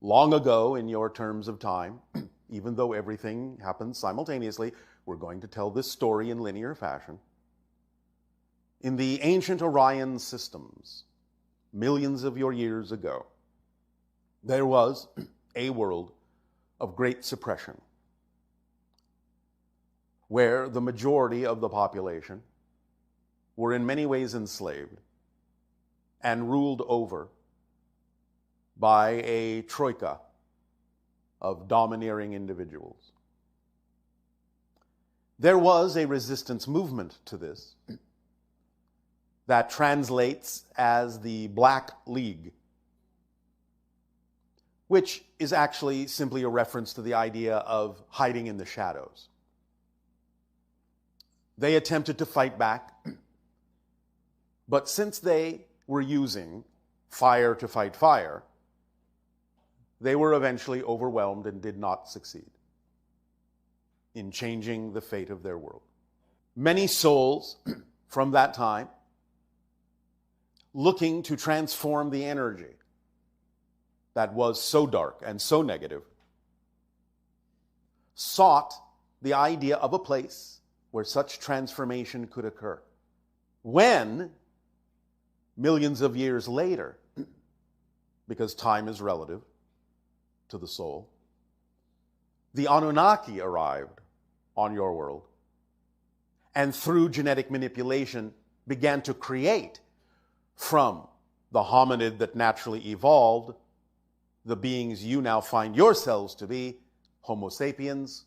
long ago in your terms of time, even though everything happens simultaneously, we're going to tell this story in linear fashion. In the ancient Orion systems, millions of your years ago, there was a world of great suppression, where the majority of the population were in many ways enslaved and ruled over by a troika of domineering individuals. There was a resistance movement to this that translates as the Black League, which is actually simply a reference to the idea of hiding in the shadows. They attempted to fight back, but since they were using fire to fight fire, they were eventually overwhelmed and did not succeed in changing the fate of their world. Many souls from that time, looking to transform the energy that was so dark and so negative, sought the idea of a place where such transformation could occur. When, millions of years later, because time is relative to the soul, the Anunnaki arrived on your world and through genetic manipulation began to create from the hominid that naturally evolved the beings you now find yourselves to be, Homo sapiens,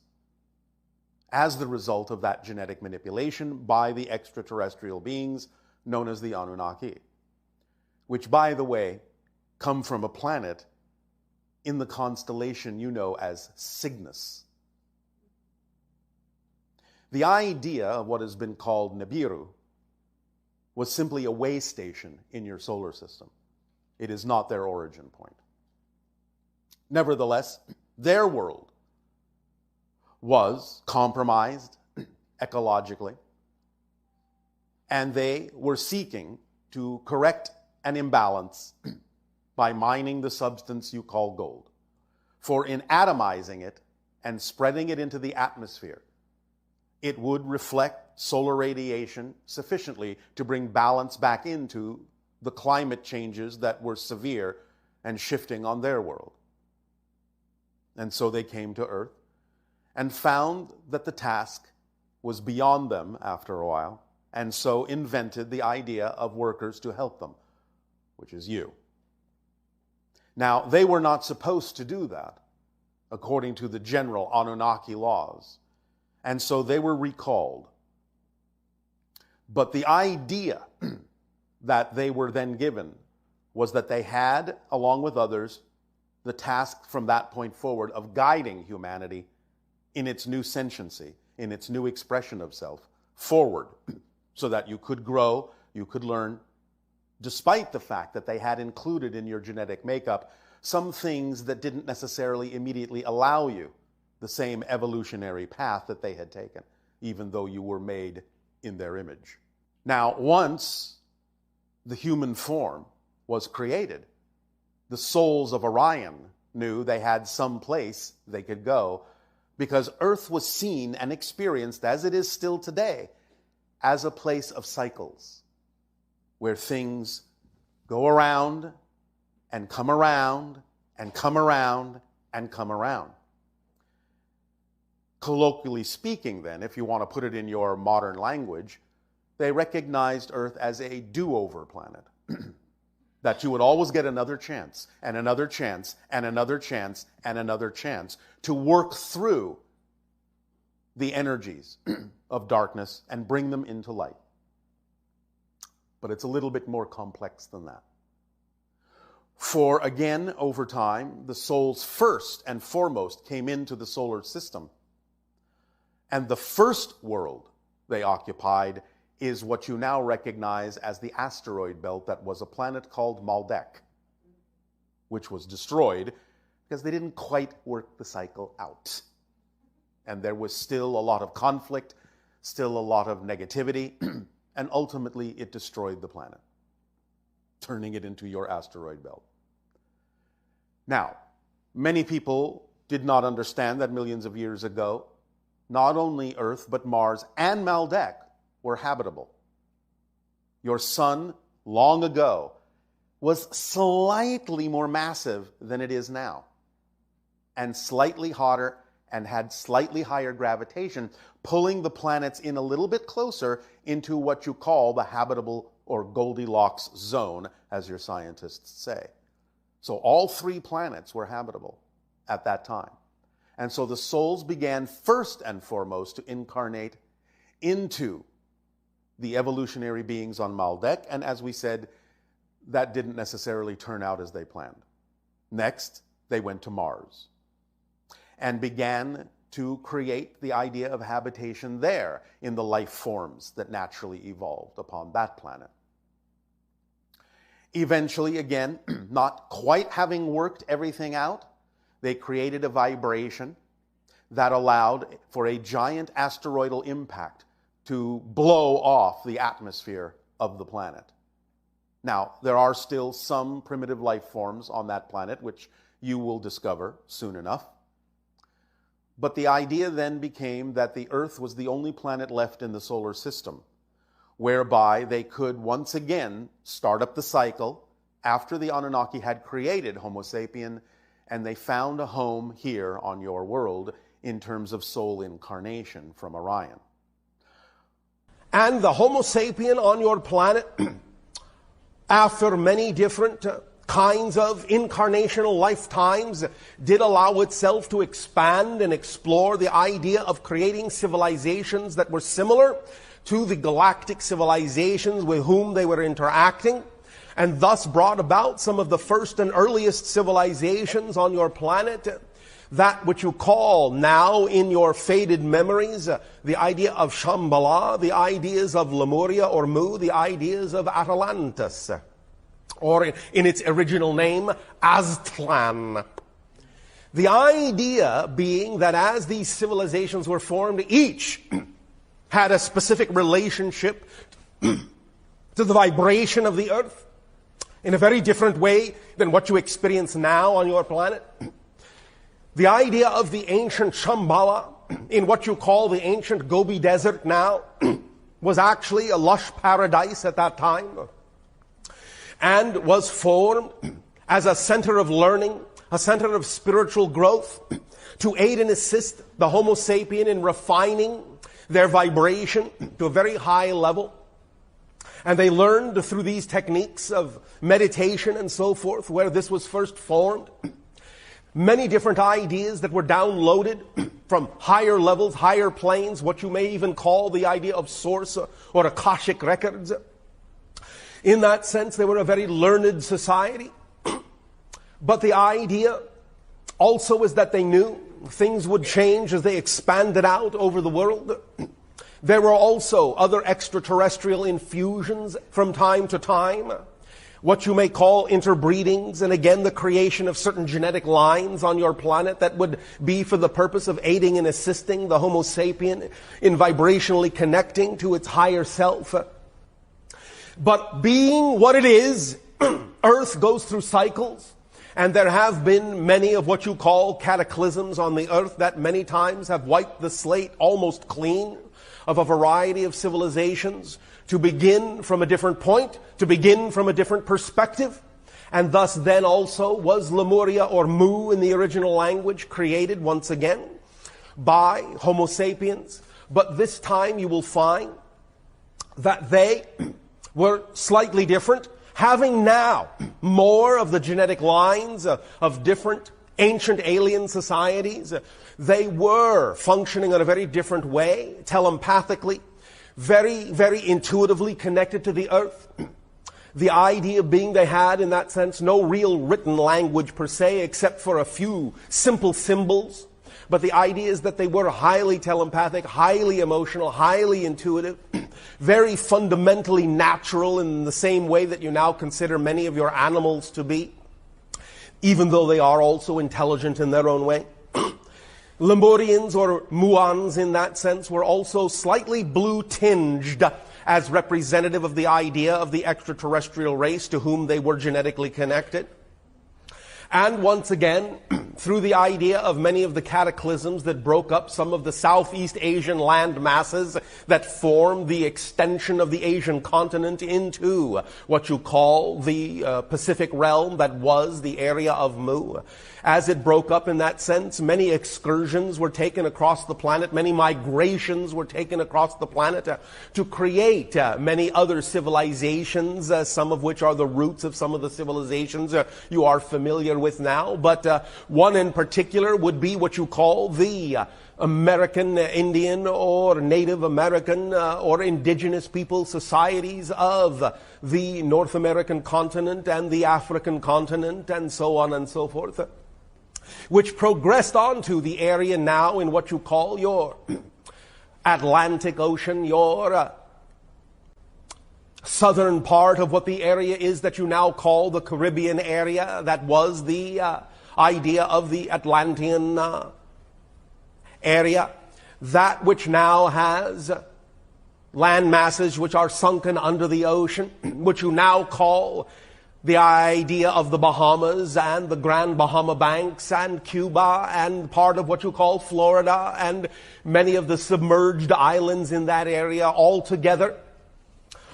as the result of that genetic manipulation by the extraterrestrial beings known as the Anunnaki, which, by the way, come from a planet in the constellation you know as Cygnus. The idea of what has been called Nibiru was simply a way station in your solar system. It is not their origin point. Nevertheless, their world was compromised ecologically, and they were seeking to correct an imbalance by mining the substance you call gold. For in atomizing it and spreading it into the atmosphere, it would reflect solar radiation sufficiently to bring balance back into the climate changes that were severe and shifting on their world. And so they came to Earth and found that the task was beyond them after a while, and so invented the idea of workers to help them, which is you. Now, they were not supposed to do that, according to the general Anunnaki laws, and so they were recalled. But the idea that they were then given was that they had, along with others, the task from that point forward of guiding humanity in its new sentiency, in its new expression of self, forward, so that you could grow, you could learn, despite the fact that they had included in your genetic makeup some things that didn't necessarily immediately allow you the same evolutionary path that they had taken, even though you were made in their image. Now, once the human form was created, the souls of Orion knew they had some place they could go, because Earth was seen and experienced, as it is still today, as a place of cycles, where things go around and come around and come around and come around. Colloquially speaking, then, if you want to put it in your modern language, they recognized Earth as a do-over planet. That you would always get another chance, and another chance, and another chance, and another chance to work through the energies of darkness and bring them into light. But it's a little bit more complex than that. For again, over time, the souls first and foremost came into the solar system. And the first world they occupied is what you now recognize as the asteroid belt that was a planet called Maldek, which was destroyed because they didn't quite work the cycle out. And there was still a lot of conflict, still a lot of negativity, and ultimately it destroyed the planet, turning it into your asteroid belt. Now, Many people did not understand that millions of years ago, not only Earth, but Mars and Maldek were habitable. Your sun, long ago, was slightly more massive than it is now, and slightly hotter, and had slightly higher gravitation, pulling the planets in a little bit closer into what you call the habitable or Goldilocks zone, as your scientists say. So all 3 planets were habitable at that time. And so the souls began first and foremost to incarnate into the evolutionary beings on Maldek, and as we said, that didn't necessarily turn out as they planned. Next, they went to Mars and began to create the idea of habitation there in the life forms that naturally evolved upon that planet. Eventually, again, not quite having worked everything out, they created a vibration that allowed for a giant asteroidal impact to blow off the atmosphere of the planet. Now, there are still some primitive life forms on that planet, which you will discover soon enough. But the idea then became that the Earth was the only planet left in the solar system, whereby they could once again start up the cycle after the Anunnaki had created Homo sapien, and they found a home here on your world in terms of soul incarnation from Orion. And the Homo sapien on your planet, after many different kinds of incarnational lifetimes, did allow itself to expand and explore the idea of creating civilizations that were similar to the galactic civilizations with whom they were interacting, and thus brought about some of the first and earliest civilizations on your planet, that which you call now in your faded memories, the idea of Shamballa, the ideas of Lemuria or Mu, the ideas of Atlantis, or in its original name, Aztlan. The idea being that as these civilizations were formed, each had a specific relationship to the vibration of the earth in a very different way than what you experience now on your planet. The idea of the ancient Shamballa, in what you call the ancient Gobi Desert now, was actually a lush paradise at that time, and was formed as a center of learning, a center of spiritual growth, to aid and assist the Homo sapien in refining their vibration to a very high level. And they learned through these techniques of meditation and so forth, where this was first formed, many different ideas that were downloaded from higher levels, higher planes, what you may even call the idea of source or Akashic records. In that sense, they were a very learned society. But the idea also is that they knew things would change as they expanded out over the world. There were also other extraterrestrial infusions from time to time, what you may call interbreedings, and again the creation of certain genetic lines on your planet that would be for the purpose of aiding and assisting the Homo sapien in vibrationally connecting to its higher self. But being what it is, Earth goes through cycles, and there have been many of what you call cataclysms on the Earth that many times have wiped the slate almost clean of a variety of civilizations, to begin from a different point, to begin from a different perspective. And thus then also was Lemuria or Mu in the original language created once again by Homo sapiens. But this time you will find that they were slightly different, having now more of the genetic lines of different ancient alien societies. They were functioning in a very different way, telepathically, very, very intuitively connected to the earth. The idea being they had, in that sense, no real written language per se, except for a few simple symbols. But the idea is that they were highly telepathic, highly emotional, highly intuitive, very fundamentally natural in the same way that you now consider many of your animals to be, even though they are also intelligent in their own way. Lemurians or Muans in that sense were also slightly blue-tinged as representative of the idea of the extraterrestrial race to whom they were genetically connected. And once again, through the idea of many of the cataclysms that broke up some of the Southeast Asian land masses that formed the extension of the Asian continent into what you call the Pacific realm that was the area of Mu. As it broke up in that sense, many excursions were taken across the planet, many migrations were taken across the planet to create many other civilizations, some of which are the roots of some of the civilizations you are familiar with now. But one in particular would be what you call the American Indian or Native American or indigenous people societies of the North American continent and the African continent and so on and so forth, which progressed onto the area now in what you call your Atlantic Ocean, your southern part of what the area is that you now call the Caribbean area. That was the idea of the Atlantean area, that which now has land masses which are sunken under the ocean, which you now call the idea of the Bahamas and the Grand Bahama Banks and Cuba and part of what you call Florida and many of the submerged islands in that area all together,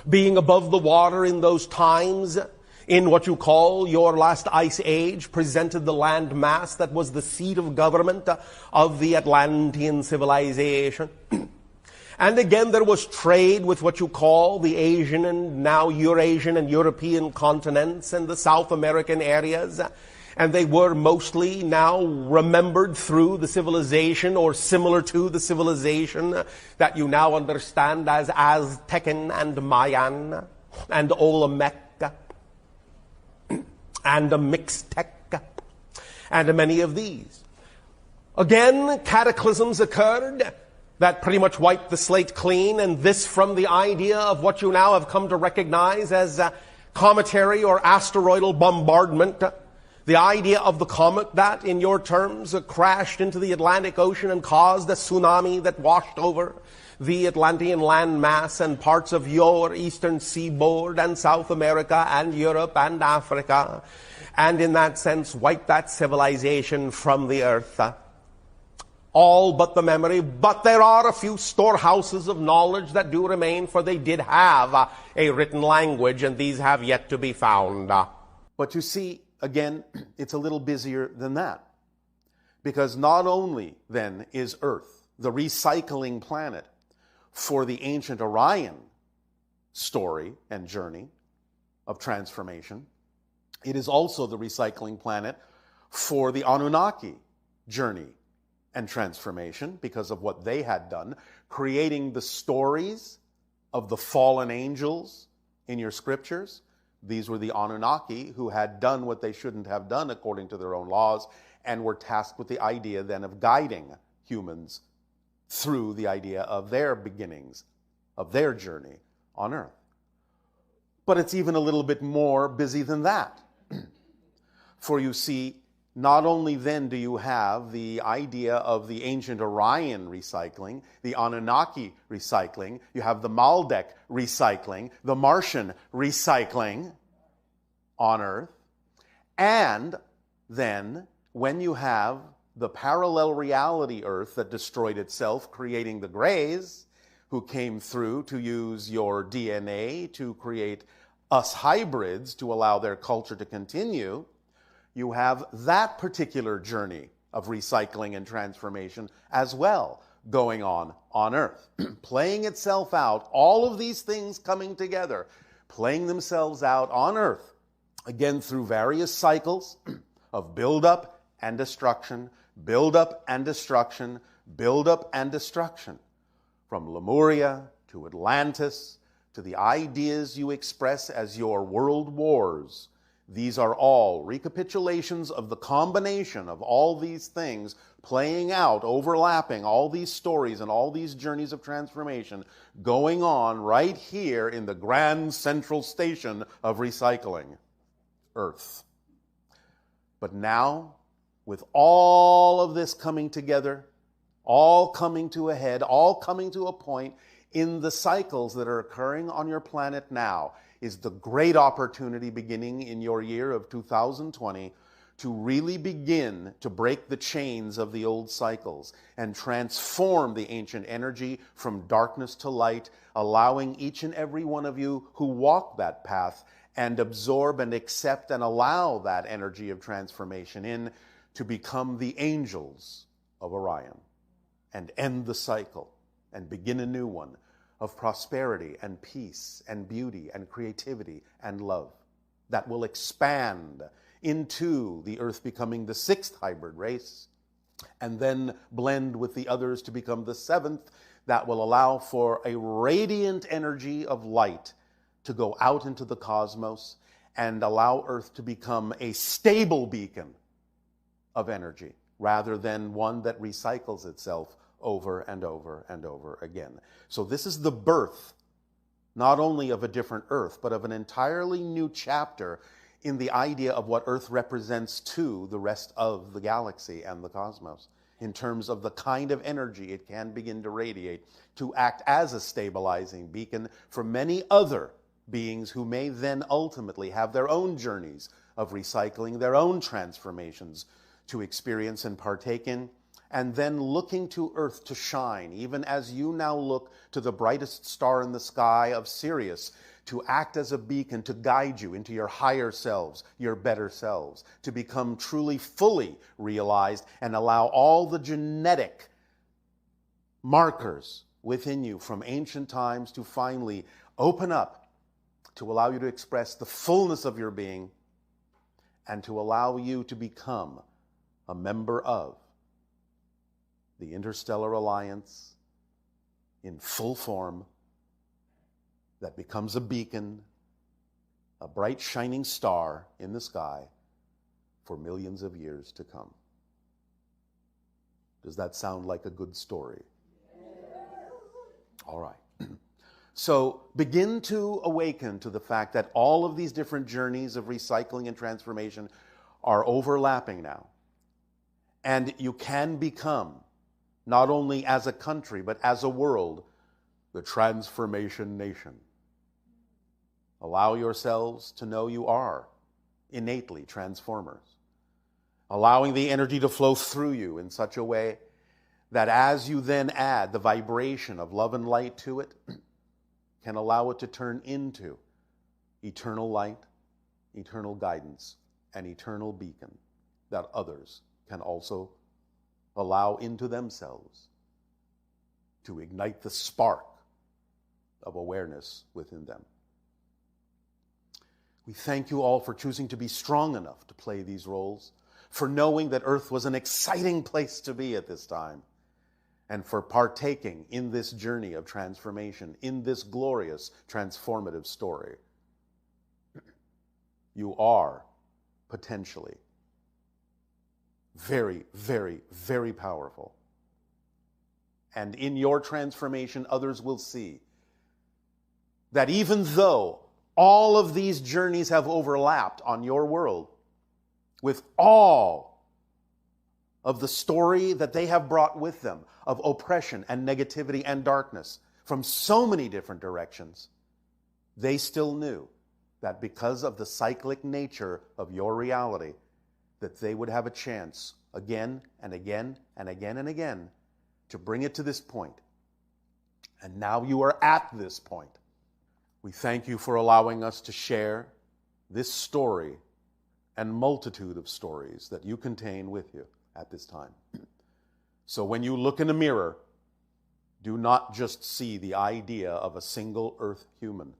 being above the water in those times in what you call your last ice age, presented the land mass that was the seat of government of the Atlantean civilization. And again, there was trade with what you call the Asian and now Eurasian and European continents and the South American areas. And they were mostly now remembered through the civilization or similar to the civilization that you now understand as Aztecan and Mayan and Olmec and a Mixtec and many of these. Again, cataclysms occurred that pretty much wiped the slate clean, and this from the idea of what you now have come to recognize as cometary or asteroidal bombardment. The idea of the comet that, in your terms, crashed into the Atlantic Ocean and caused a tsunami that washed over the Atlantean land mass and parts of your eastern seaboard and South America and Europe and Africa, and in that sense wiped that civilization from the earth. All but the memory, but there are a few storehouses of knowledge that do remain, for they did have a written language, and these have yet to be found. But you see, again, it's a little busier than that. Because not only, then, is Earth the recycling planet for the ancient Orion story and journey of transformation, it is also the recycling planet for the Anunnaki journey and transformation because of what they had done, creating the stories of the fallen angels in your scriptures. These were the Anunnaki who had done what they shouldn't have done according to their own laws and were tasked with the idea then of guiding humans through the idea of their beginnings, of their journey on earth. But it's even a little bit more busy than that. For you see, not only then do you have the idea of the ancient Orion recycling, the Anunnaki recycling, you have the Maldek recycling, the Martian recycling on Earth, and then when you have the parallel reality Earth that destroyed itself, creating the Greys, who came through to use your DNA to create us hybrids to allow their culture to continue, you have that particular journey of recycling and transformation as well going on Earth, playing itself out, all of these things coming together, playing themselves out on Earth, again through various cycles of build-up and destruction, build-up and destruction, build-up and destruction, from Lemuria to Atlantis to the ideas you express as your world wars. These are all recapitulations of the combination of all these things playing out, overlapping, all these stories and all these journeys of transformation going on right here in the grand central station of recycling, Earth. But now, with all of this coming together, all coming to a head, all coming to a point in the cycles that are occurring on your planet now, is the great opportunity beginning in your year of 2020 to really begin to break the chains of the old cycles and transform the ancient energy from darkness to light, allowing each and every one of you who walk that path and absorb and accept and allow that energy of transformation in to become the angels of Orion and end the cycle and begin a new one of prosperity and peace and beauty and creativity and love that will expand into the Earth becoming the 6th hybrid race, and then blend with the others to become the 7th, that will allow for a radiant energy of light to go out into the cosmos and allow Earth to become a stable beacon of energy, rather than one that recycles itself over and over and over again. So this is the birth, not only of a different Earth, but of an entirely new chapter in the idea of what Earth represents to the rest of the galaxy and the cosmos, in terms of the kind of energy it can begin to radiate to act as a stabilizing beacon for many other beings who may then ultimately have their own journeys of recycling, their own transformations to experience and partake in, and then looking to Earth to shine, even as you now look to the brightest star in the sky of Sirius, to act as a beacon to guide you into your higher selves, your better selves, to become truly fully realized and allow all the genetic markers within you from ancient times to finally open up, to allow you to express the fullness of your being and to allow you to become a member of the Interstellar Alliance in full form, that becomes a beacon, a bright shining star in the sky for millions of years to come. Does that sound like a good story? All right. So begin to awaken to the fact that all of these different journeys of recycling and transformation are overlapping now. And you can become, not only as a country, but as a world, the transformation nation. Allow yourselves to know you are innately transformers, allowing the energy to flow through you in such a way that as you then add the vibration of love and light to it, can allow it to turn into eternal light, eternal guidance, and eternal beacon that others can also allow into themselves to ignite the spark of awareness within them. We thank you all for choosing to be strong enough to play these roles, for knowing that Earth was an exciting place to be at this time, and for partaking in this journey of transformation, in this glorious transformative story. You are potentially very, very, very powerful. And in your transformation, others will see that even though all of these journeys have overlapped on your world, with all of the story that they have brought with them of oppression and negativity and darkness from so many different directions, they still knew that because of the cyclic nature of your reality, that they would have a chance again and again and again and again to bring it to this point. And now you are at this point. We thank you for allowing us to share this story and multitude of stories that you contain with you at this time. So when you look in a mirror, do not just see the idea of a single earth human,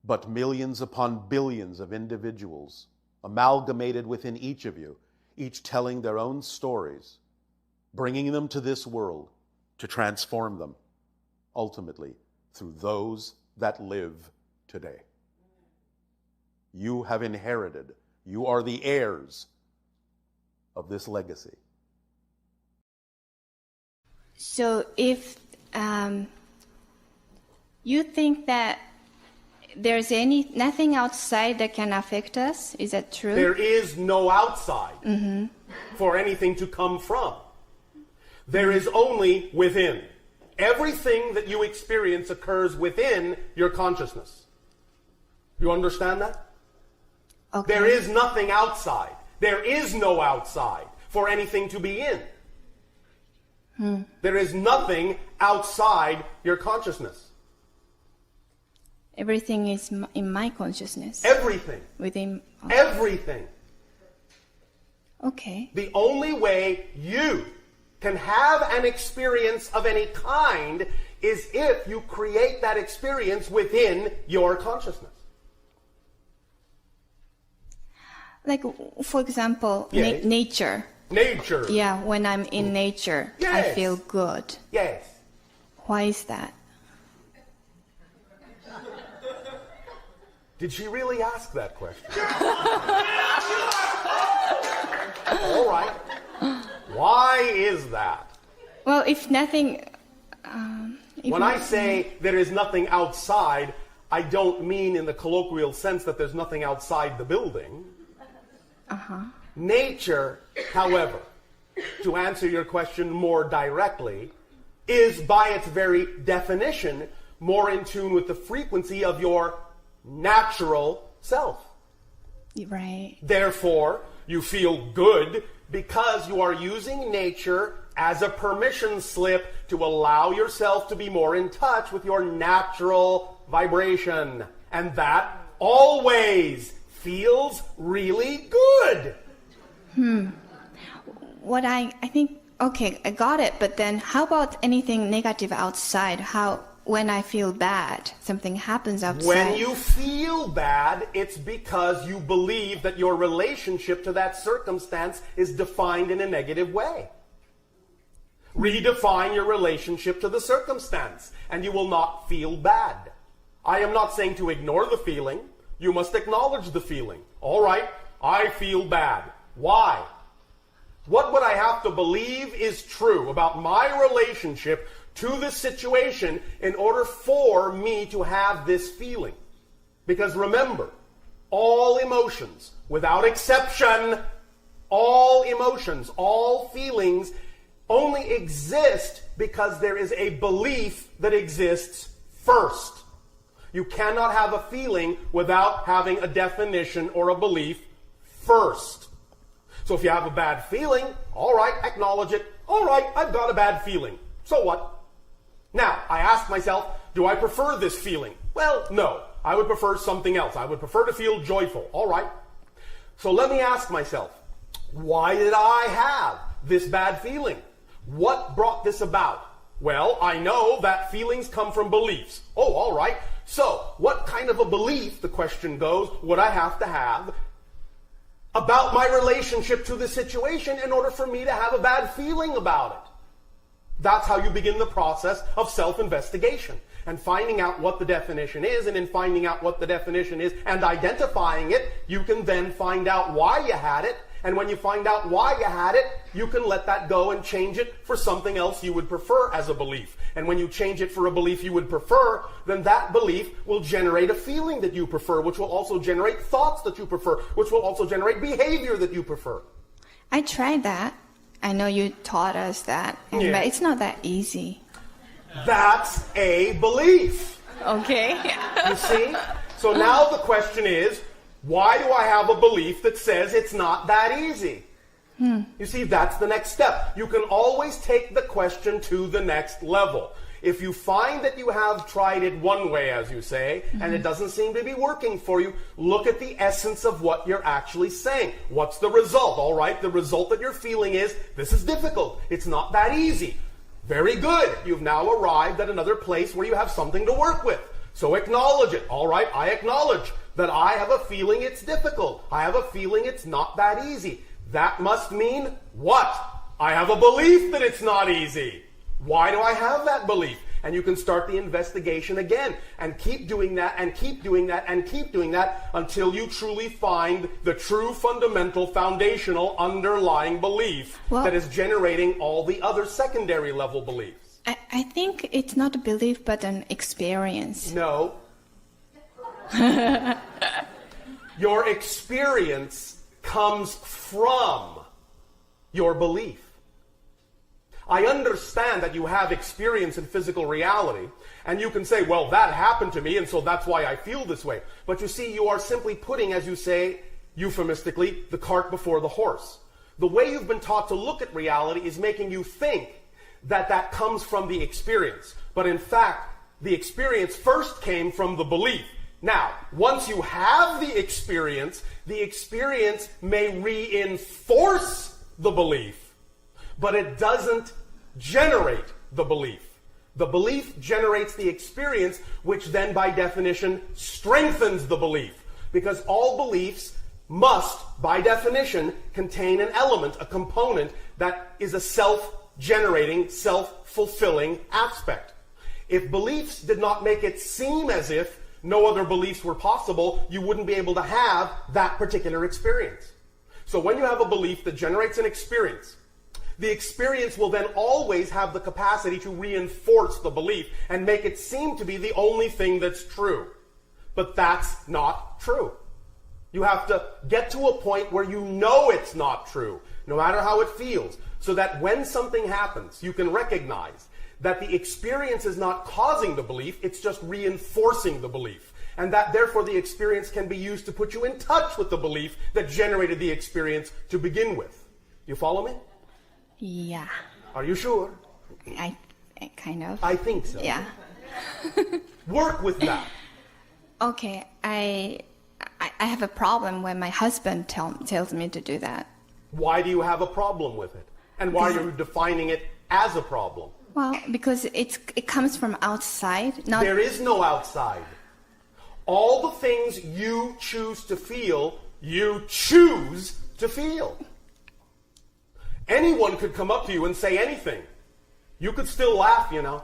but millions upon billions of individuals amalgamated within each of you, each telling their own stories, bringing them to this world to transform them, ultimately through those that live today. You have inherited, you are the heirs of this legacy. So if you think that there's nothing outside that can affect us, is that true? There is no outside for anything to come from. There is only within. Everything that you experience occurs within your consciousness. You understand that? Okay. There is nothing outside. There is no outside for anything to be in. There is nothing outside your consciousness. Everything is in my consciousness. Everything. Within. Everything. Okay. The only way you can have an experience of any kind is if you create that experience within your consciousness. Like, for example, Yes. nature. Nature. Yeah, when I'm in nature, I Yes. feel good. Yes. Why is that? Did she really ask that question? All right. Why is that? Well, if nothing... When I say there is nothing outside, I don't mean in the colloquial sense that there's nothing outside the building. Nature, however, to answer your question more directly, is by its very definition more in tune with the frequency of your natural self. Right. Therefore, you feel good because you are using nature as a permission slip to allow yourself to be more in touch with your natural vibration. And that always feels really good. What I think, okay, I got it, but then how about anything negative outside? When I feel bad, something happens outside. When you feel bad, it's because you believe that your relationship to that circumstance is defined in a negative way. Redefine your relationship to the circumstance, and you will not feel bad. I am not saying to ignore the feeling. You must acknowledge the feeling. All right, I feel bad. Why? What would I have to believe is true about my relationship to this situation in order for me to have this feeling? Because remember, all emotions, without exception, all emotions, all feelings only exist because there is a belief that exists first. You cannot have a feeling without having a definition or a belief first. So if you have a bad feeling, all right, acknowledge it. All right, I've got a bad feeling. So what? Now, I ask myself, do I prefer this feeling? Well, no. I would prefer something else. I would prefer to feel joyful. All right. So let me ask myself, why did I have this bad feeling? What brought this about? Well, I know that feelings come from beliefs. Oh, all right. So, what kind of a belief, the question goes, would I have to have about my relationship to the situation in order for me to have a bad feeling about it? That's how you begin the process of self-investigation and finding out what the definition is, and in finding out what the definition is and identifying it, you can then find out why you had it, and when you find out why you had it, you can let that go and change it for something else you would prefer as a belief. And when you change it for a belief you would prefer, then that belief will generate a feeling that you prefer, which will also generate thoughts that you prefer, which will also generate behavior that you prefer. I tried that. I know you taught us that, but it's not that easy. That's a belief. Okay. You see? So now the question is, why do I have a belief that says it's not that easy? You see, that's the next step. You can always take the question to the next level. If you find that you have tried it one way, as you say, and it doesn't seem to be working for you, look at the essence of what you're actually saying. What's the result? All right, the result that you're feeling is, this is difficult. It's not that easy. Very good. You've now arrived at another place where you have something to work with. So acknowledge it. All right, I acknowledge that I have a feeling it's difficult. I have a feeling it's not that easy. That must mean what? I have a belief that it's not easy. Why do I have that belief? And you can start the investigation again and keep doing that and keep doing that and keep doing that until you truly find the true fundamental foundational underlying belief that is generating all the other secondary level beliefs. I think it's not a belief but an experience. No. Your experience comes from your belief. I understand that you have experience in physical reality, and you can say, well, that happened to me, and so that's why I feel this way. But you see, you are simply putting, as you say, euphemistically, the cart before the horse. The way you've been taught to look at reality is making you think that that comes from the experience. But in fact, the experience first came from the belief. Now, once you have the experience may reinforce the belief, but it doesn't generate the belief. The belief generates the experience, which then by definition strengthens the belief. Because all beliefs must, by definition, contain an element, a component that is a self-generating, self-fulfilling aspect. If beliefs did not make it seem as if no other beliefs were possible, you wouldn't be able to have that particular experience. So when you have a belief that generates an experience, the experience will then always have the capacity to reinforce the belief and make it seem to be the only thing that's true. But that's not true. You have to get to a point where you know it's not true, no matter how it feels, so that when something happens, you can recognize that the experience is not causing the belief, it's just reinforcing the belief. And that therefore the experience can be used to put you in touch with the belief that generated the experience to begin with. You follow me? Yeah. Are you sure? I kind of. I think so. Yeah. Work with that. Okay, I have a problem when my husband tells me to do that. Why do you have a problem with it? And why are you defining it as a problem? Well, because it comes from outside. Not There is no outside. All the things you choose to feel, you choose to feel. Anyone could come up to you and say anything. You could still laugh, you know.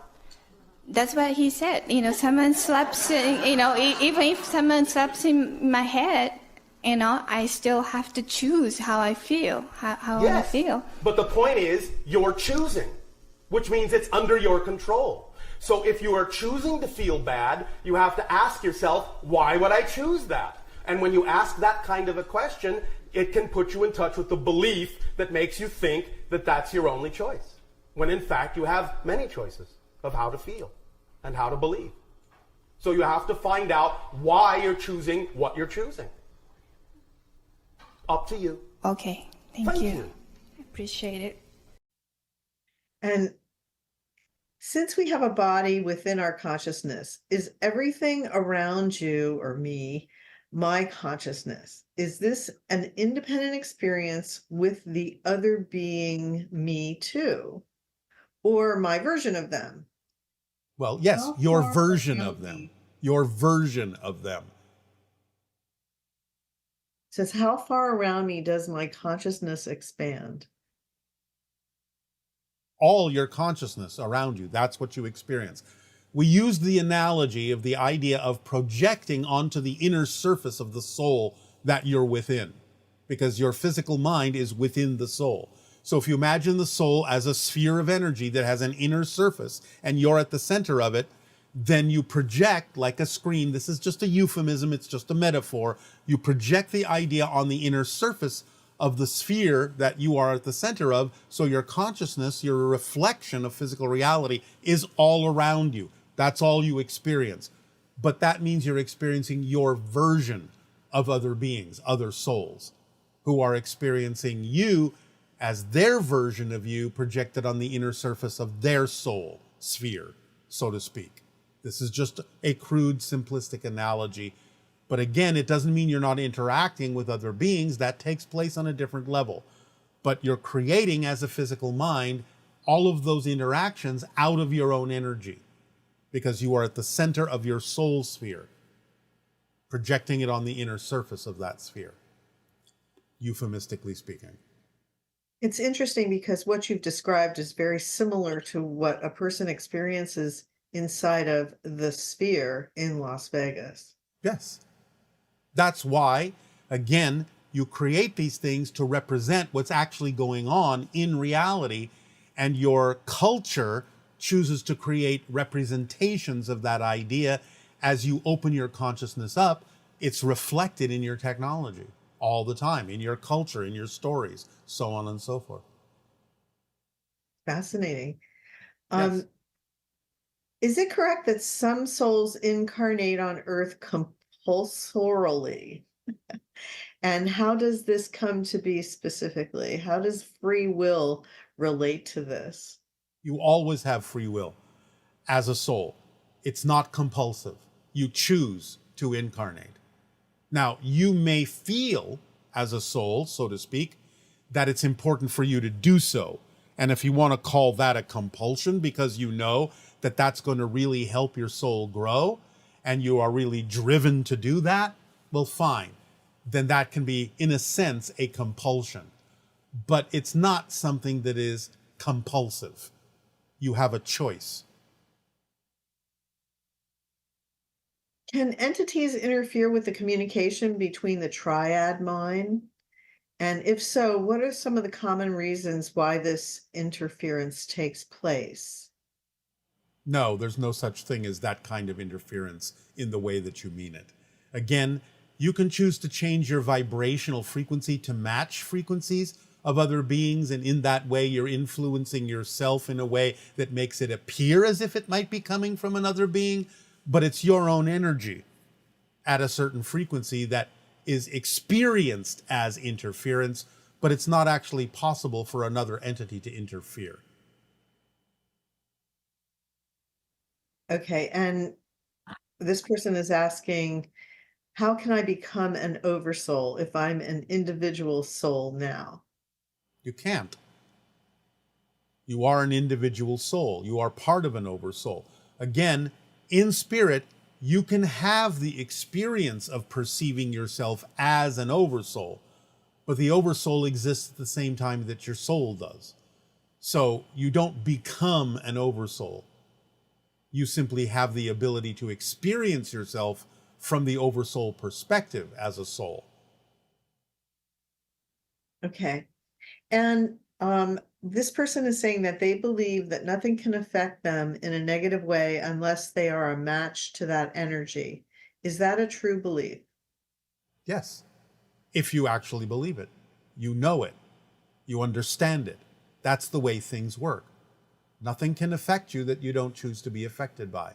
That's what he said. Someone slaps, even if someone slaps in my head, I still have to choose how I feel, how I want to feel. But the point is, you're choosing, which means it's under your control. So if you are choosing to feel bad, you have to ask yourself, why would I choose that? And when you ask that kind of a question, it can put you in touch with the belief that makes you think that that's your only choice, when in fact you have many choices of how to feel and how to believe. So you have to find out why you're choosing what you're choosing. Up to you. Okay, thank you. Appreciate it. And since we have a body within our consciousness, is everything around you or me my consciousness? Is this an independent experience with the other being me too? Or my version of them? Well, yes, How your far version can of them. we- Your version of them. It says, how far around me does my consciousness expand? All your consciousness around you, that's what you experience. We use the analogy of the idea of projecting onto the inner surface of the soul that you're within, because your physical mind is within the soul. So if you imagine the soul as a sphere of energy that has an inner surface and you're at the center of it, then you project like a screen. This is just a euphemism, it's just a metaphor. You project the idea on the inner surface of the sphere that you are at the center of, so your consciousness, your reflection of physical reality, is all around you. That's all you experience. But that means you're experiencing your version of other beings, other souls, who are experiencing you as their version of you projected on the inner surface of their soul sphere, so to speak. This is just a crude, simplistic analogy. But again, it doesn't mean you're not interacting with other beings. That takes place on a different level. But you're creating, as a physical mind, all of those interactions out of your own energy, because you are at the center of your soul sphere, projecting it on the inner surface of that sphere, euphemistically speaking. It's interesting because what you've described is very similar to what a person experiences inside of the sphere in Las Vegas. Yes. That's why, again, you create these things to represent what's actually going on in reality, and your culture chooses to create representations of that idea. As you open your consciousness up, it's reflected in your technology all the time, in your culture, in your stories, so on and so forth. Fascinating. Yes. Is it correct that some souls incarnate on Earth compulsorily? And how does this come to be specifically? How does free will relate to this? You always have free will as a soul. It's not compulsive. You choose to incarnate. Now, you may feel as a soul, so to speak, that it's important for you to do so. And if you want to call that a compulsion because you know that that's going to really help your soul grow and you are really driven to do that, well, fine. Then that can be, in a sense, a compulsion. But it's not something that is compulsive. You have a choice. Can entities interfere with the communication between the triad mind? And if so, what are some of the common reasons why this interference takes place? No, there's no such thing as that kind of interference in the way that you mean it. Again, you can choose to change your vibrational frequency to match frequencies of other beings, and in that way you're influencing yourself in a way that makes it appear as if it might be coming from another being, but it's your own energy at a certain frequency that is experienced as interference, but it's not actually possible for another entity to interfere. Okay, and this person is asking, how can I become an oversoul if I'm an individual soul now? You can't. You are an individual soul. You are part of an oversoul. Again, in spirit, you can have the experience of perceiving yourself as an oversoul, but the oversoul exists at the same time that your soul does. So you don't become an oversoul. You simply have the ability to experience yourself from the oversoul perspective as a soul. Okay. And this person is saying that they believe that nothing can affect them in a negative way unless they are a match to that energy. Is that a true belief? Yes, if you actually believe it. You know it. You understand it. That's the way things work. Nothing can affect you that you don't choose to be affected by.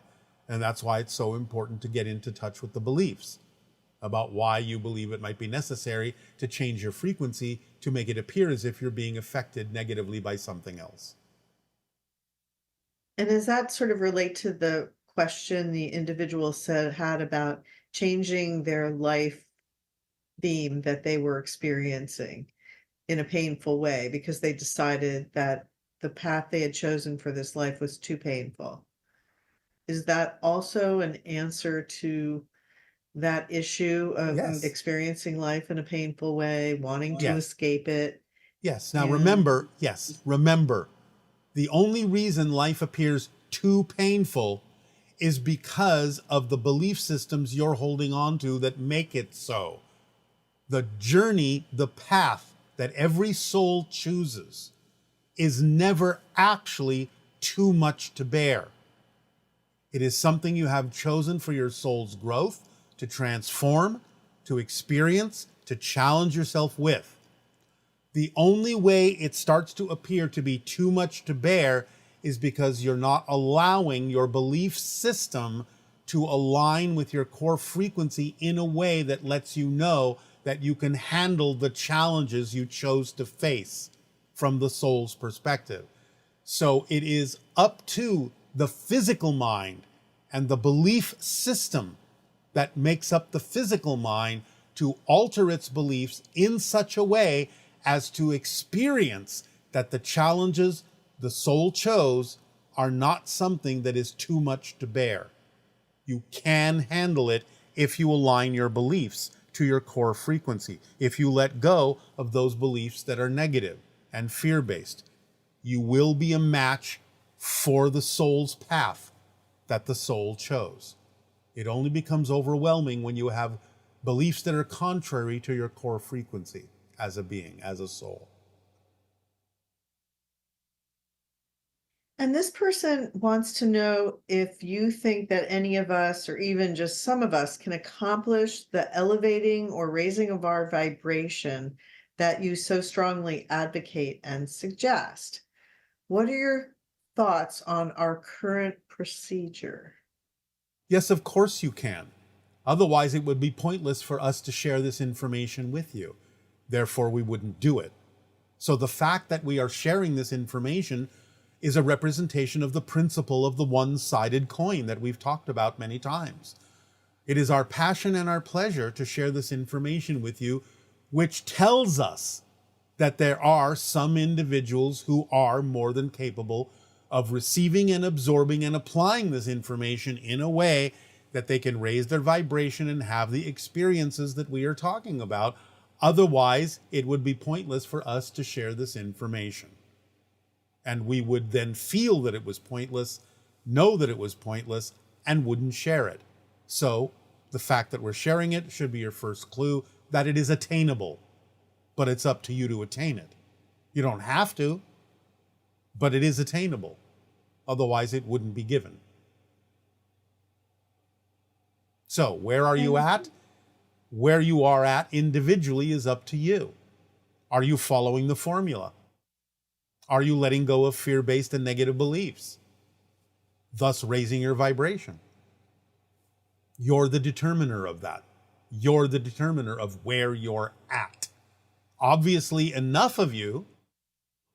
And that's why it's so important to get into touch with the beliefs about why you believe it might be necessary to change your frequency to make it appear as if you're being affected negatively by something else. And does that sort of relate to the question the individual had about changing their life theme that they were experiencing in a painful way because they decided that the path they had chosen for this life was too painful? Is that also an answer to that issue of Yes. experiencing life in a painful way, wanting to Yes. escape it? Yes. Now And remember, remember, the only reason life appears too painful is because of the belief systems you're holding on to that make it so. The journey, the path that every soul chooses is never actually too much to bear. It is something you have chosen for your soul's growth, to transform, to experience, to challenge yourself with. The only way it starts to appear to be too much to bear is because you're not allowing your belief system to align with your core frequency in a way that lets you know that you can handle the challenges you chose to face from the soul's perspective. So it is up to the physical mind and the belief system that makes up the physical mind to alter its beliefs in such a way as to experience that the challenges the soul chose are not something that is too much to bear. You can handle it if you align your beliefs to your core frequency. If you let go of those beliefs that are negative and fear-based, you will be a match for the soul's path that the soul chose. It only becomes overwhelming when you have beliefs that are contrary to your core frequency as a being, as a soul. And this person wants to know if you think that any of us, or even just some of us, can accomplish the elevating or raising of our vibration that you so strongly advocate and suggest. What are your thoughts on our current procedure? Yes, of course you can. Otherwise, it would be pointless for us to share this information with you. Therefore, we wouldn't do it. So the fact that we are sharing this information is a representation of the principle of the one-sided coin that we've talked about many times. It is our passion and our pleasure to share this information with you, which tells us that there are some individuals who are more than capable of receiving and absorbing and applying this information in a way that they can raise their vibration and have the experiences that we are talking about. Otherwise, it would be pointless for us to share this information. And we would then feel that it was pointless, know that it was pointless, and wouldn't share it. So the fact that we're sharing it should be your first clue that it is attainable. But it's up to you to attain it. You don't have to, but it is attainable. Otherwise, it wouldn't be given. So, where are you at? Where you are at individually is up to you. Are you following the formula? Are you letting go of fear-based and negative beliefs, thus raising your vibration? You're the determiner of that. You're the determiner of where you're at. Obviously, enough of you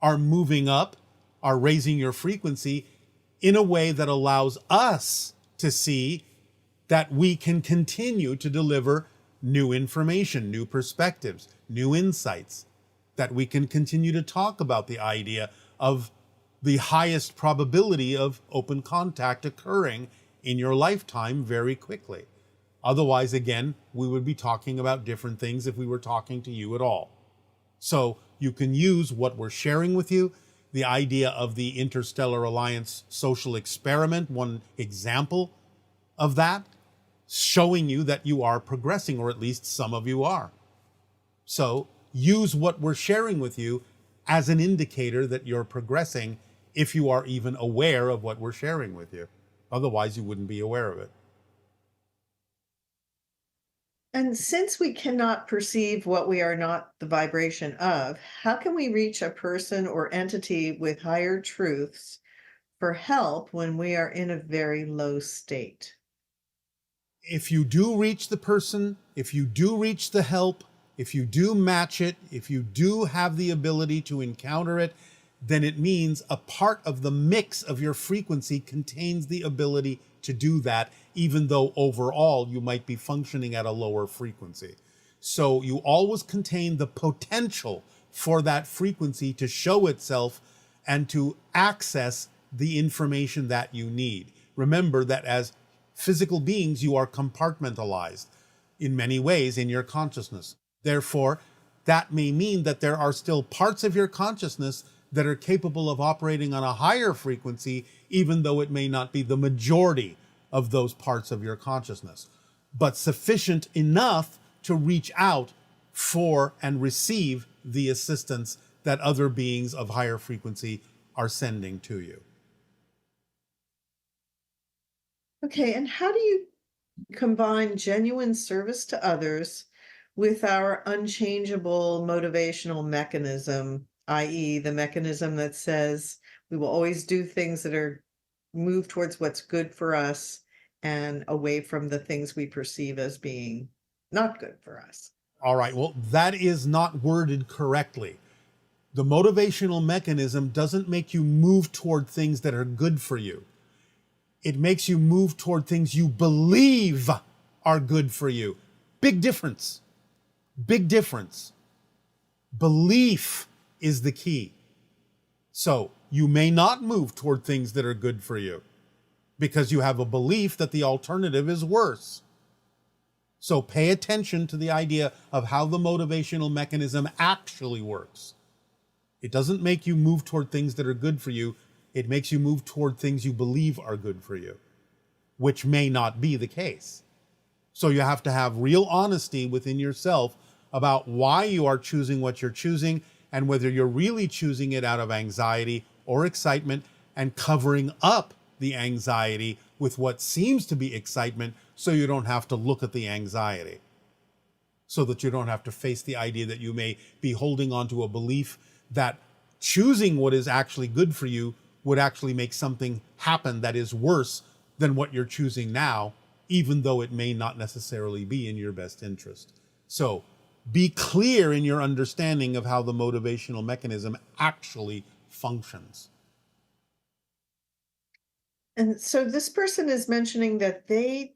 are moving up, are raising your frequency in a way that allows us to see that we can continue to deliver new information, new perspectives, new insights, that we can continue to talk about the idea of the highest probability of open contact occurring in your lifetime very quickly. Otherwise, again, we would be talking about different things if we were talking to you at all. So you can use what we're sharing with you, the idea of the Interstellar Alliance social experiment, one example of that, showing you that you are progressing, or at least some of you are. So use what we're sharing with you as an indicator that you're progressing, if you are even aware of what we're sharing with you. Otherwise, you wouldn't be aware of it. And since we cannot perceive what we are not the vibration of, how can we reach a person or entity with higher truths for help when we are in a very low state? If you do reach the person, if you do reach the help, if you do match it, if you do have the ability to encounter it, then it means a part of the mix of your frequency contains the ability to do that, even though overall you might be functioning at a lower frequency. So you always contain the potential for that frequency to show itself and to access the information that you need. Remember that as physical beings, you are compartmentalized in many ways in your consciousness. Therefore, that may mean that there are still parts of your consciousness that are capable of operating on a higher frequency, even though it may not be the majority of those parts of your consciousness, but sufficient enough to reach out for and receive the assistance that other beings of higher frequency are sending to you. Okay, and how do you combine genuine service to others with our unchangeable motivational mechanism, i.e., the mechanism that says we will always do things that are move towards what's good for us and away from the things we perceive as being not good for us? All right, well, that is not worded correctly. The motivational mechanism doesn't make you move toward things that are good for you. It makes you move toward things you believe are good for you. Big difference. Big difference. Belief is the key. So you may not move toward things that are good for you because you have a belief that the alternative is worse. So pay attention to the idea of how the motivational mechanism actually works. It doesn't make you move toward things that are good for you. It makes you move toward things you believe are good for you, which may not be the case. So you have to have real honesty within yourself about why you are choosing what you're choosing and whether you're really choosing it out of anxiety or excitement and covering up the anxiety with what seems to be excitement so you don't have to look at the anxiety, so that you don't have to face the idea that you may be holding on to a belief that choosing what is actually good for you would actually make something happen that is worse than what you're choosing now, even though it may not necessarily be in your best interest. So be clear in your understanding of how the motivational mechanism actually functions. And so this person is mentioning that they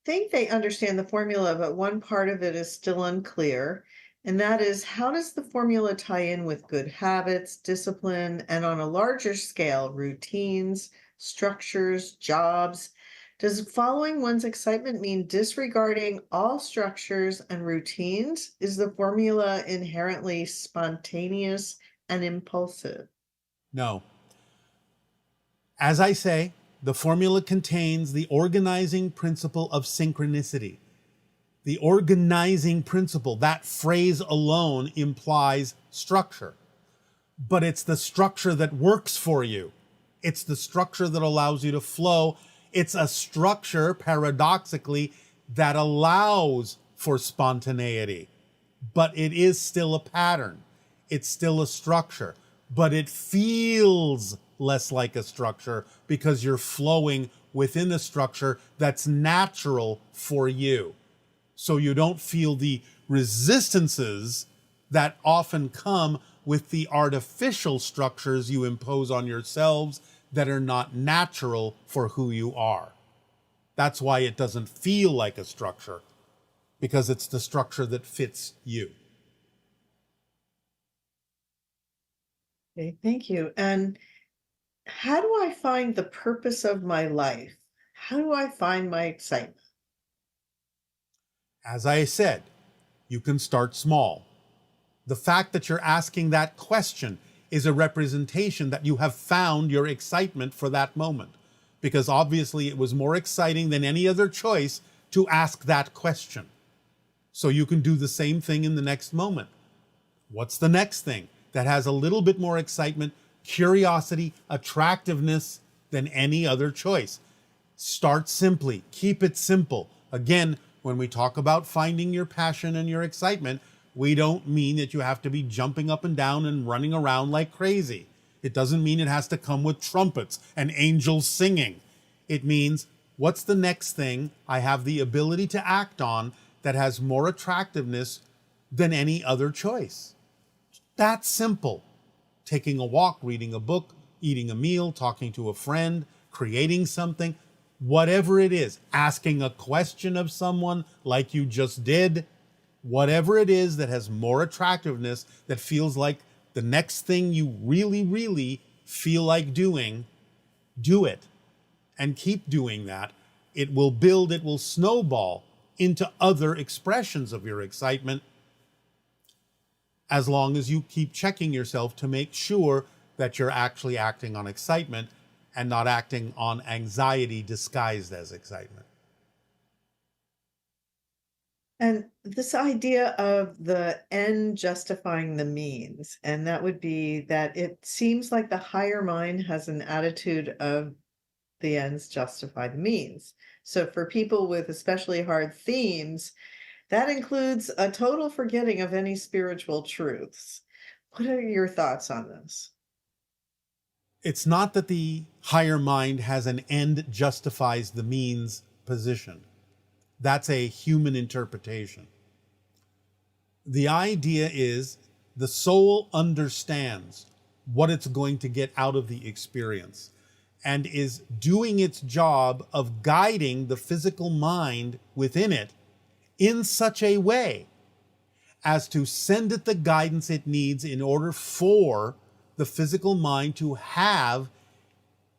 think they understand the formula, but one part of it is still unclear. And that is, how does the formula tie in with good habits, discipline, and on a larger scale, routines, structures, jobs? Does following one's excitement mean disregarding all structures and routines? Is the formula inherently spontaneous and impulsive? No. As I say, the formula contains the organizing principle of synchronicity. The organizing principle, that phrase alone implies structure. But it's the structure that works for you. It's the structure that allows you to flow. It's a structure, paradoxically, that allows for spontaneity. But it is still a pattern. It's still a structure. But it feels less like a structure because you're flowing within a structure that's natural for you. So you don't feel the resistances that often come with the artificial structures you impose on yourselves that are not natural for who you are. That's why it doesn't feel like a structure, because it's the structure that fits you. Okay, thank you. And how do I find the purpose of my life? How do I find my excitement? As I said, you can start small. The fact that you're asking that question is a representation that you have found your excitement for that moment, because obviously it was more exciting than any other choice to ask that question. So you can do the same thing in the next moment. What's the next thing that has a little bit more excitement, curiosity, attractiveness than any other choice? Start simply. Keep it simple. Again, when we talk about finding your passion and your excitement, we don't mean that you have to be jumping up and down and running around like crazy. It doesn't mean it has to come with trumpets and angels singing. It means, what's the next thing I have the ability to act on that has more attractiveness than any other choice? That's simple. Taking a walk, reading a book, eating a meal, talking to a friend, creating something, whatever it is, asking a question of someone like you just did, whatever it is that has more attractiveness, that feels like the next thing you really, really feel like doing, do it. And keep doing that. It will build, it will snowball into other expressions of your excitement, as long as you keep checking yourself to make sure that you're actually acting on excitement and not acting on anxiety disguised as excitement. And this idea of the end justifying the means, and that would be that it seems like the higher mind has an attitude of the ends justify the means. So for people with especially hard themes, that includes a total forgetting of any spiritual truths. What are your thoughts on this? It's not that the higher mind has an end justifies the means position. That's a human interpretation. The idea is the soul understands what it's going to get out of the experience and is doing its job of guiding the physical mind within it in such a way as to send it the guidance it needs in order for the physical mind to have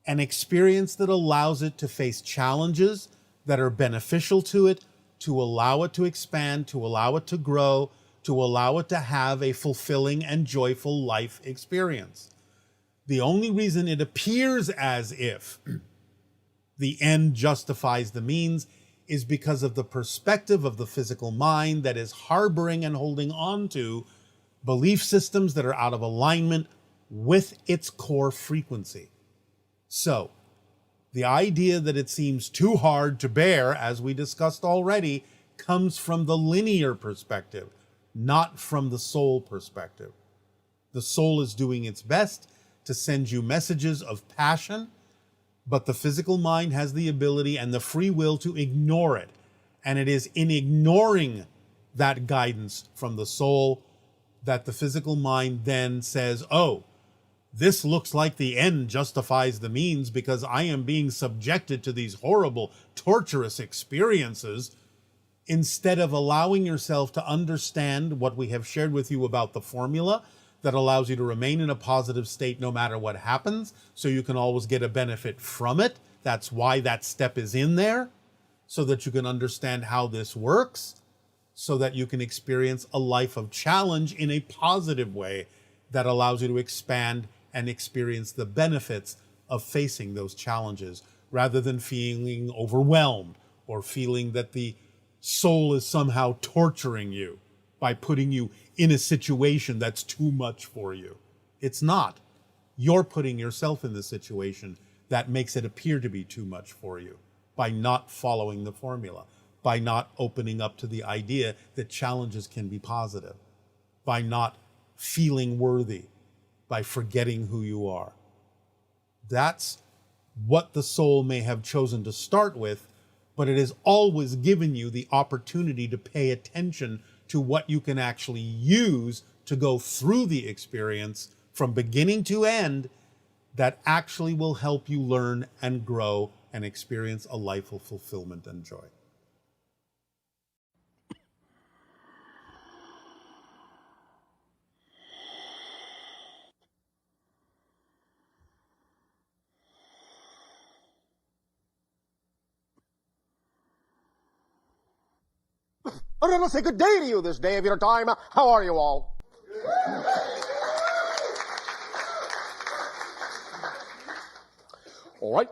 an experience that allows it to face challenges that are beneficial to it, to allow it to expand, to allow it to grow, to allow it to have a fulfilling and joyful life experience. The only reason it appears as if the end justifies the means is because of the perspective of the physical mind that is harboring and holding on to belief systems that are out of alignment with its core frequency. So, the idea that it seems too hard to bear, as we discussed already, comes from the linear perspective, not from the soul perspective. The soul is doing its best to send you messages of passion, But the physical mind has the ability and the free will to ignore it. And it is in ignoring that guidance from the soul that the physical mind then says, oh, this looks like the end justifies the means because I am being subjected to these horrible, torturous experiences, instead of allowing yourself to understand what we have shared with you about the formula that allows you to remain in a positive state no matter what happens, so you can always get a benefit from it. That's why that step is in there, so that you can understand how this works, so that you can experience a life of challenge in a positive way that allows you to expand and experience the benefits of facing those challenges, rather than feeling overwhelmed or feeling that the soul is somehow torturing you by putting you in a situation that's too much for you. It's not. You're putting yourself in the situation that makes it appear to be too much for you by not following the formula, by not opening up to the idea that challenges can be positive, by not feeling worthy, by forgetting who you are. That's what the soul may have chosen to start with, but it has always given you the opportunity to pay attention to what you can actually use to go through the experience from beginning to end, that actually will help you learn and grow and experience a life of fulfillment and joy. I'm going to say good day to you this day of your time. How are you all? All right.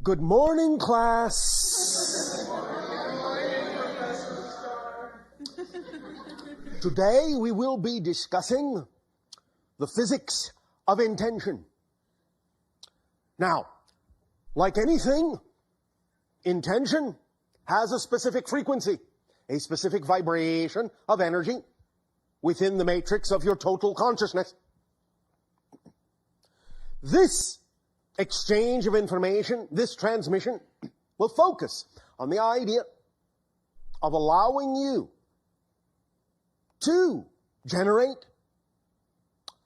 Good morning, class. Today we will be discussing the physics of intention. Now, like anything, intention has a specific frequency, a specific vibration of energy within the matrix of your total consciousness. This exchange of information, this transmission, will focus on the idea of allowing you to generate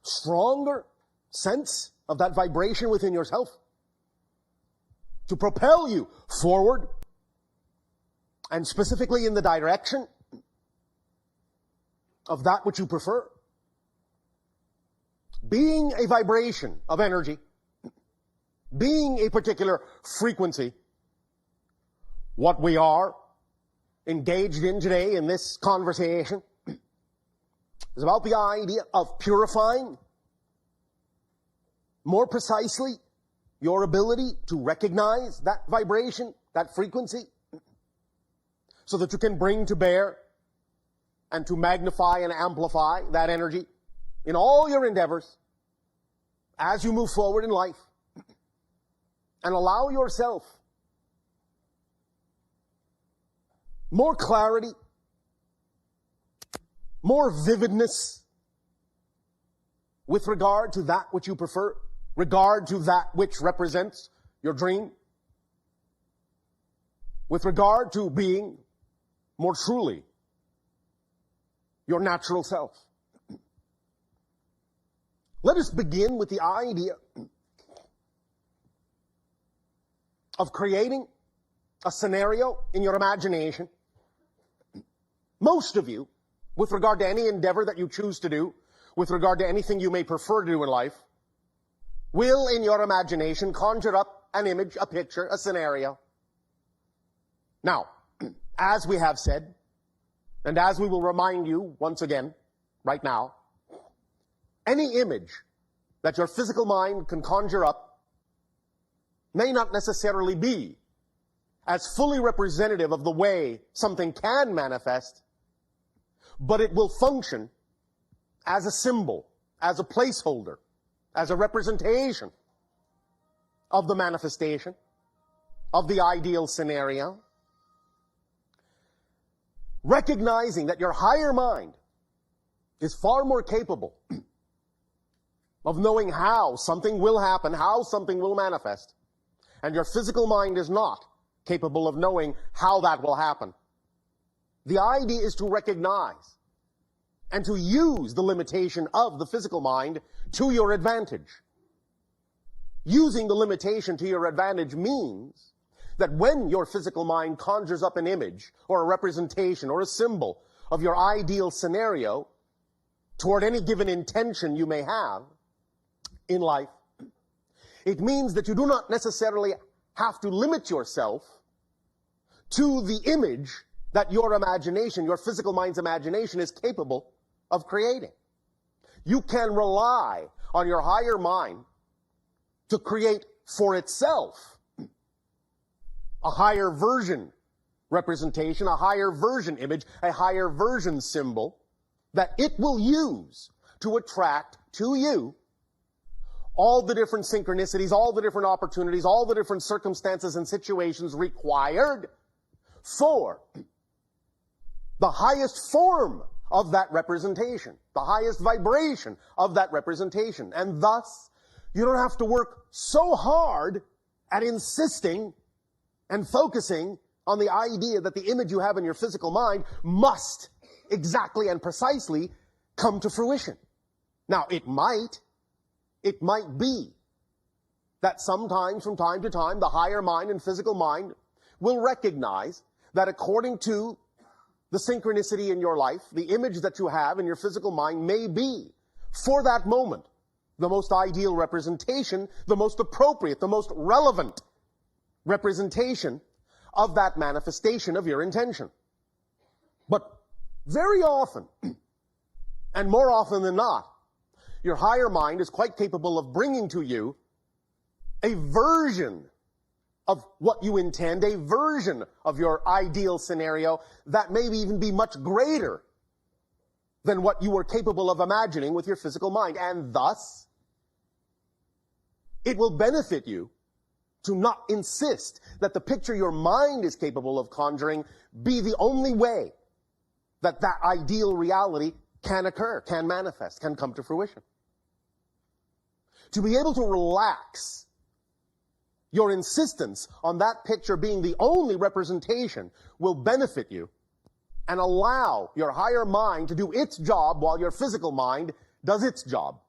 stronger sense of that vibration within yourself, to propel you forward, and specifically in the direction of that which you prefer. Being a vibration of energy, being a particular frequency, what we are engaged in today in this conversation is about the idea of purifying, more precisely, your ability to recognize that vibration, that frequency, so that you can bring to bear and to magnify and amplify that energy in all your endeavors as you move forward in life, and allow yourself more clarity, more vividness with regard to that which you prefer, regard to that which represents your dream, with regard to being more truly your natural self. Let us begin with the idea of creating a scenario in your imagination. Most of you, with regard to any endeavor that you choose to do, with regard to anything you may prefer to do in life, will in your imagination conjure up an image, a picture, a scenario. Now, as we have said, and as we will remind you once again, right now, any image that your physical mind can conjure up may not necessarily be as fully representative of the way something can manifest, but it will function as a symbol, as a placeholder, as a representation of the manifestation, of the ideal scenario. Recognizing that your higher mind is far more capable of knowing how something will happen, how something will manifest, and your physical mind is not capable of knowing how that will happen. The idea is to recognize and to use the limitation of the physical mind to your advantage. Using the limitation to your advantage means that when your physical mind conjures up an image or a representation or a symbol of your ideal scenario toward any given intention you may have in life, it means that you do not necessarily have to limit yourself to the image that your imagination, your physical mind's imagination, is capable of creating. You can rely on your higher mind to create for itself a higher version representation, a higher version image, a higher version symbol that it will use to attract to you all the different synchronicities, all the different opportunities, all the different circumstances and situations required for the highest form of that representation, the highest vibration of that representation. And thus, you don't have to work so hard at insisting and focusing on the idea that the image you have in your physical mind must exactly and precisely come to fruition. Now, it might be that sometimes, from time to time, the higher mind and physical mind will recognize that according to the synchronicity in your life, the image that you have in your physical mind may be, for that moment, the most ideal representation, the most appropriate, the most relevant representation of that manifestation of your intention. But very often, and more often than not, your higher mind is quite capable of bringing to you a version of what you intend, a version of your ideal scenario that may even be much greater than what you were capable of imagining with your physical mind. And thus, it will benefit you to not insist that the picture your mind is capable of conjuring be the only way that that ideal reality can occur, can manifest, can come to fruition. To be able to relax your insistence on that picture being the only representation will benefit you and allow your higher mind to do its job while your physical mind does its job,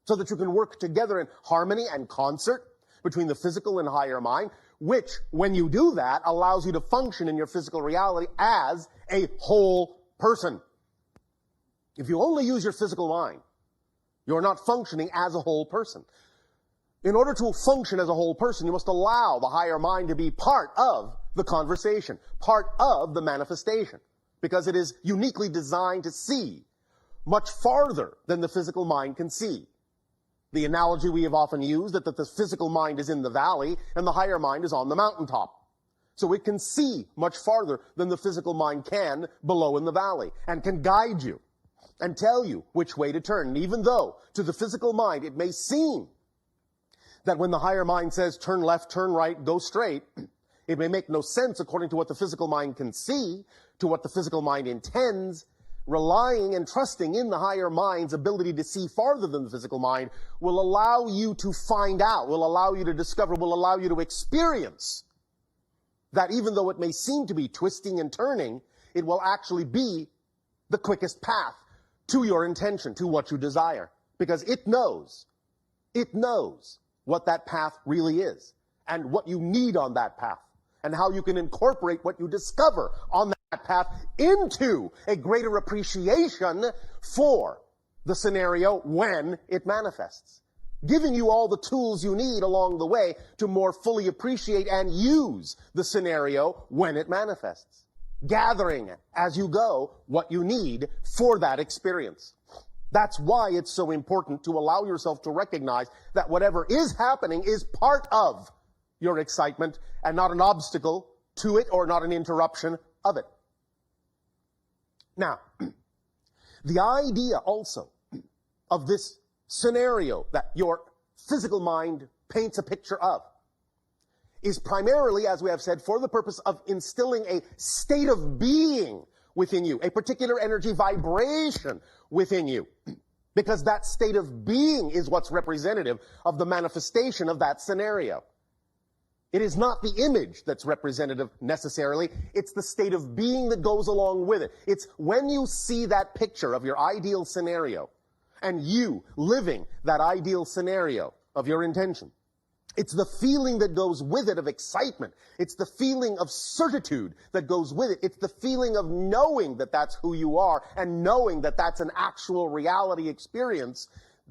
so that you can work together in harmony and concert between the physical and higher mind, which, when you do that, allows you to function in your physical reality as a whole person. If you only use your physical mind, you're not functioning as a whole person. In order to function as a whole person, you must allow the higher mind to be part of the conversation, part of the manifestation, because it is uniquely designed to see much farther than the physical mind can see. The analogy we have often used is that the physical mind is in the valley and the higher mind is on the mountaintop. So it can see much farther than the physical mind can below in the valley, and can guide you and tell you which way to turn. And even though to the physical mind it may seem that when the higher mind says turn left, turn right, go straight, it may make no sense according to what the physical mind can see, to what the physical mind intends. Relying and trusting in the higher mind's ability to see farther than the physical mind will allow you to find out, will allow you to discover, will allow you to experience that even though it may seem to be twisting and turning, it will actually be the quickest path to your intention, to what you desire. Because it knows what that path really is, and what you need on that path, and how you can incorporate what you discover on that path into a greater appreciation for the scenario when it manifests, giving you all the tools you need along the way to more fully appreciate and use the scenario when it manifests, gathering as you go what you need for that experience. That's why it's so important to allow yourself to recognize that whatever is happening is part of your excitement and not an obstacle to it or not an interruption of it. Now, the idea also of this scenario that your physical mind paints a picture of is primarily, as we have said, for the purpose of instilling a state of being within you, a particular energy vibration within you, because that state of being is what's representative of the manifestation of that scenario. It is not the image that's representative necessarily. It's the state of being that goes along with it. It's when you see that picture of your ideal scenario and you living that ideal scenario of your intention. It's the feeling that goes with it of excitement. It's the feeling of certitude that goes with it. It's the feeling of knowing that that's who you are and knowing that that's an actual reality experience.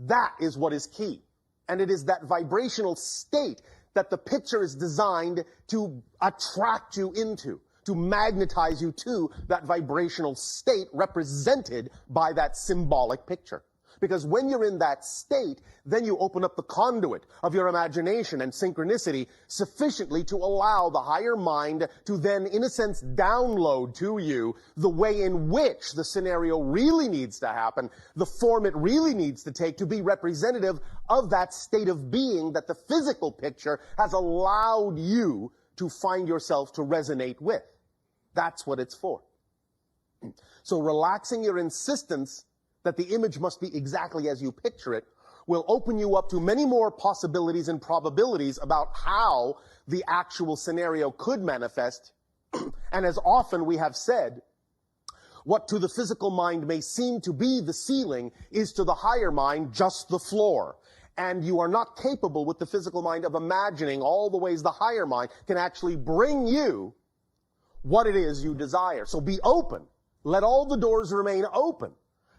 That is what is key. And it is that vibrational state that the picture is designed to attract you into, to magnetize you to that vibrational state represented by that symbolic picture. Because when you're in that state, then you open up the conduit of your imagination and synchronicity sufficiently to allow the higher mind to then, in a sense, download to you the way in which the scenario really needs to happen, the form it really needs to take to be representative of that state of being that the physical picture has allowed you to find yourself to resonate with. That's what it's for. So relaxing your insistence that the image must be exactly as you picture it will open you up to many more possibilities and probabilities about how the actual scenario could manifest. And as often we have said, what to the physical mind may seem to be the ceiling is to the higher mind just the floor. And you are not capable with the physical mind of imagining all the ways the higher mind can actually bring you what it is you desire. So be open. Let all the doors remain open.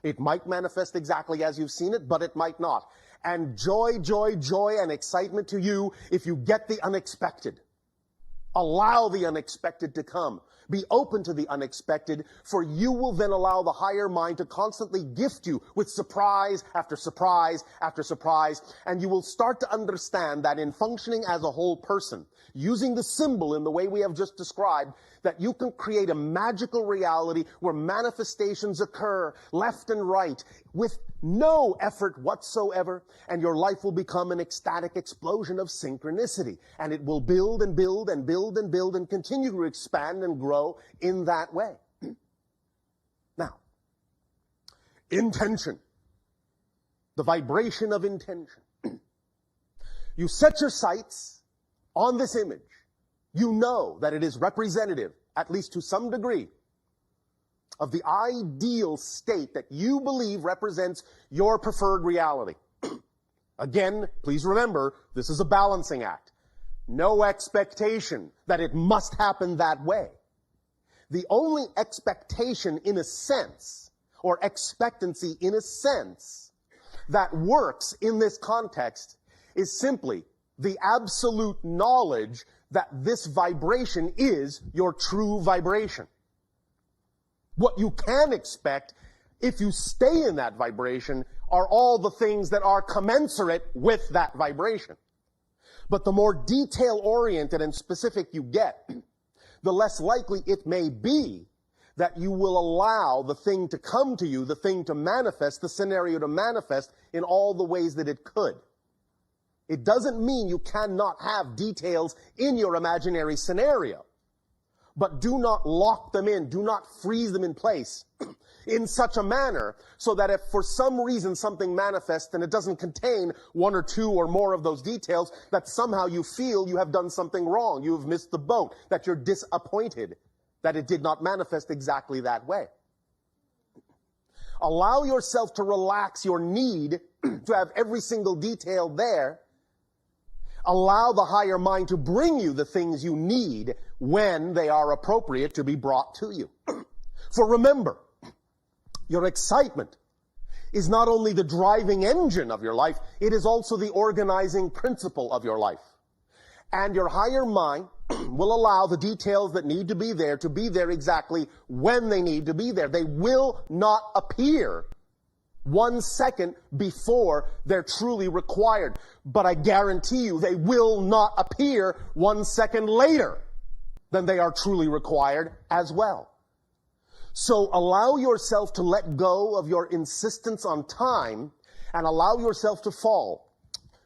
It might manifest exactly as you've seen it, but it might not. And joy, joy, joy, and excitement to you if you get the unexpected. Allow the unexpected to come. Be open to the unexpected, for you will then allow the higher mind to constantly gift you with surprise after surprise after surprise, and you will start to understand that in functioning as a whole person, using the symbol in the way we have just described, that you can create a magical reality where manifestations occur left and right with no effort whatsoever, and your life will become an ecstatic explosion of synchronicity, and it will build and build and build and build and continue to expand and grow in that way. Now, intention, the vibration of intention. You set your sights on this image. You know that it is representative, at least to some degree, of the ideal state that you believe represents your preferred reality. Again, please remember, this is a balancing act. No expectation that it must happen that way. The only expectation in a sense, or expectancy in a sense, that works in this context is simply the absolute knowledge that this vibration is your true vibration. What you can expect, if you stay in that vibration, are all the things that are commensurate with that vibration. But the more detail-oriented and specific you get, the less likely it may be that you will allow the thing to come to you, the thing to manifest, the scenario to manifest in all the ways that it could. It doesn't mean you cannot have details in your imaginary scenario. But do not lock them in, do not freeze them in place in such a manner so that if for some reason something manifests and it doesn't contain one or two or more of those details, that somehow you feel you have done something wrong, you have missed the boat, that you're disappointed that it did not manifest exactly that way. Allow yourself to relax your need to have every single detail there. Allow the higher mind to bring you the things you need when they are appropriate to be brought to you. For remember, your excitement is not only the driving engine of your life, it is also the organizing principle of your life. And your higher mind will allow the details that need to be there exactly when they need to be there. They will not appear 1 second before they're truly required. But I guarantee you they will not appear 1 second later than they are truly required as well. So allow yourself to let go of your insistence on time and allow yourself to fall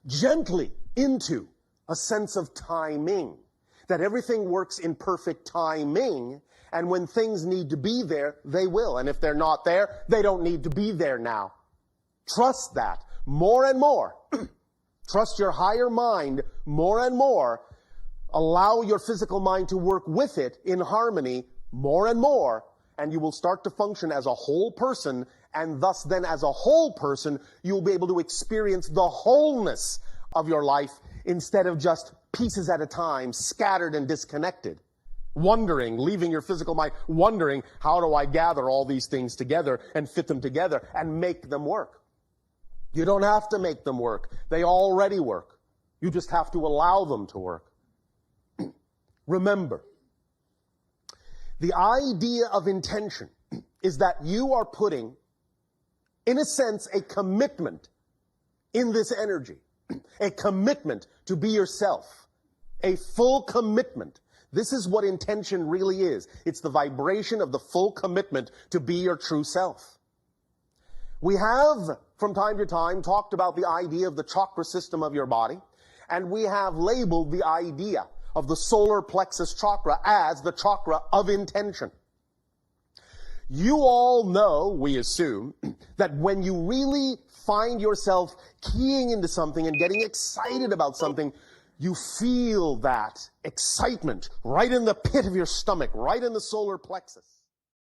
gently into a sense of timing. That everything works in perfect timing, and when things need to be there, they will. And if they're not there, they don't need to be there now. Trust that more and more. Trust your higher mind more and more. Allow your physical mind to work with it in harmony more and more, and you will start to function as a whole person, and thus then as a whole person, you will be able to experience the wholeness of your life instead of just pieces at a time, scattered and disconnected. Wondering, leaving your physical mind, wondering, how do I gather all these things together and fit them together and make them work? You don't have to make them work. They already work. You just have to allow them to work. Remember, the idea of intention is that you are putting, in a sense, a commitment in this energy, a commitment to be yourself, a full commitment. This is what intention really is. It's the vibration of the full commitment to be your true self. We have, from time to time, talked about the idea of the chakra system of your body, and we have labeled the idea of the solar plexus chakra as the chakra of intention. You all know, we assume, that when you really find yourself keying into something and getting excited about something, you feel that excitement right in the pit of your stomach, right in the solar plexus.